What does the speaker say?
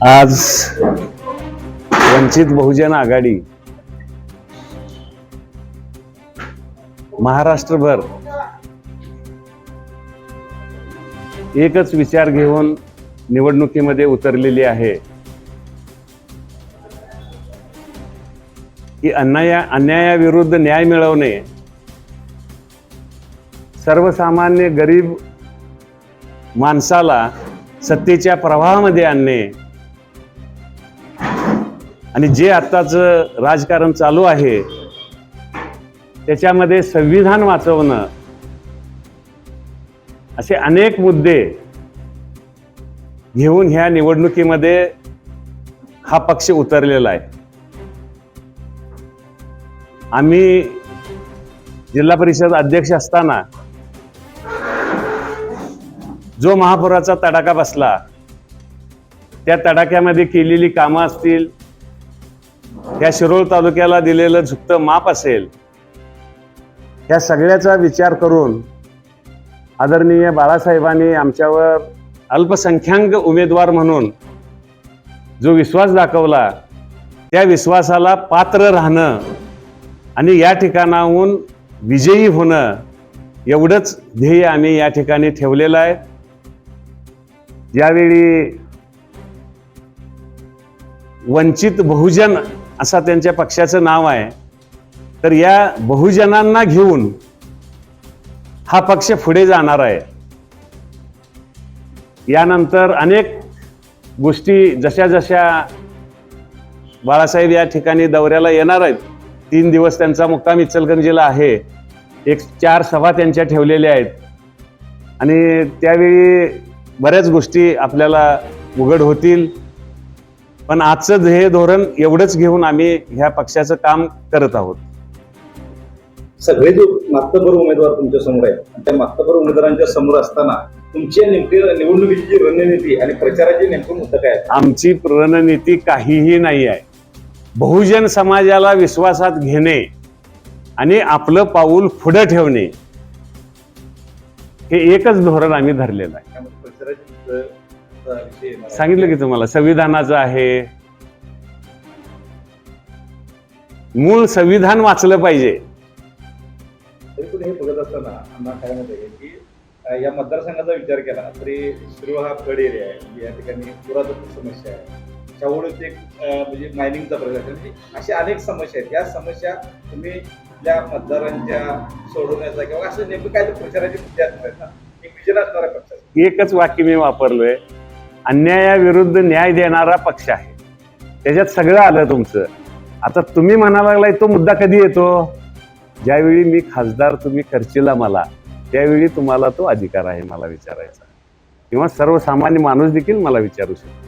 आज वंचित बहुजन आघाडी महाराष्ट्रभर एकच विचार घेऊन निवडणुकीमध्ये उतरलेली आहे की अन्यायाविरुद्ध न्याय मिळवणे, सर्वसामान्य गरीब माणसाला सत्तेच्या प्रवाहामध्ये आणणे आणि जे आत्ताचं राजकारण चालू आहे त्याच्यामध्ये संविधान वाचवणं, असे अनेक मुद्दे घेऊन ह्या निवडणुकीमध्ये हा पक्ष उतरलेला आहे. आम्ही जिल्हा परिषद अध्यक्ष असताना जो महापुराचा तडाखा बसला, त्या तडाख्यामध्ये केलेली कामं असतील, त्या शिरोळ तालुक्याला दिलेलं झुकतं माप असेल, ह्या सगळ्याचा विचार करून आदरणीय बाळासाहेबांनी आमच्यावर अल्पसंख्याक उमेदवार म्हणून जो विश्वास दाखवला, त्या विश्वासाला पात्र राहणं आणि या ठिकाणाहून विजयी होणं, एवढंच ध्येय आम्ही या ठिकाणी ठेवलेलं आहे. ज्यावेळी वंचित बहुजन असा त्यांच्या पक्षाचं नाव आहे, तर या बहुजनांना घेऊन हा पक्ष पुढे जाणार आहे. यानंतर अनेक गोष्टी जशा जशा बाळासाहेब या ठिकाणी दौऱ्याला येणार आहेत, 3 दिवस त्यांचा मुक्काम इचलकरंजीला आहे, 4 सभा त्यांच्या ठेवलेल्या आहेत आणि त्यावेळी बऱ्याच गोष्टी आपल्याला उघड होतील. पण आजचं ध्येय धोरण एवढंच घेऊन आम्ही ह्या पक्षाचं काम करत आहोत. सगळे जो मागतबर उमेदवार तुमच्या समोर आहेत, त्या मागतबर उमेदवारांच्या समोर असताना तुमची नेमकी निवडणुकीची रणनीती आणि प्रचाराची नेमकं मुद्दा काय आहे? आमची रणनीती काहीही नाही आहे. बहुजन समाजाला विश्वासात घेणे आणि आपलं पाऊल पुढे ठेवणे, हे एकच धोरण आम्ही धरलेलं आहे. सांगितलं की तुम्हाला संविधानाचं आहे. मूळ संविधान वाचलं पाहिजे. तरी पण हे बघत असताना आम्हाला काय म्हणत आहे की या मतदारसंघाचा विचार केला तरी शिरोळ हा फ्लड एरिया आहे, या ठिकाणी पुरातत्व समस्या आहे, त्यामुळेच एक म्हणजे मायनिंगचा प्रकार आहे, म्हणजे अशा अनेक समस्या आहेत. या समस्या तुम्ही त्या मतदारांच्या सोडवण्याचा किंवा असं नेमकं काय प्रचाराचे मुद्दे असतात ना, एक विजन असणारा पक्ष. एकच वाक्य मी वापरलोय, अन्यायाविरुद्ध न्याय देणारा पक्ष आहे. त्याच्यात सगळं आलं तुमचं. आता तुम्ही म्हणा लागलाय तो मुद्दा कधी येतो? ज्यावेळी मी खासदार तुम्ही करशीला मला, त्यावेळी तुम्हाला तो अधिकार आहे मला विचारायचा, किंवा सर्वसामान्य माणूस देखील मला विचारू शकतो.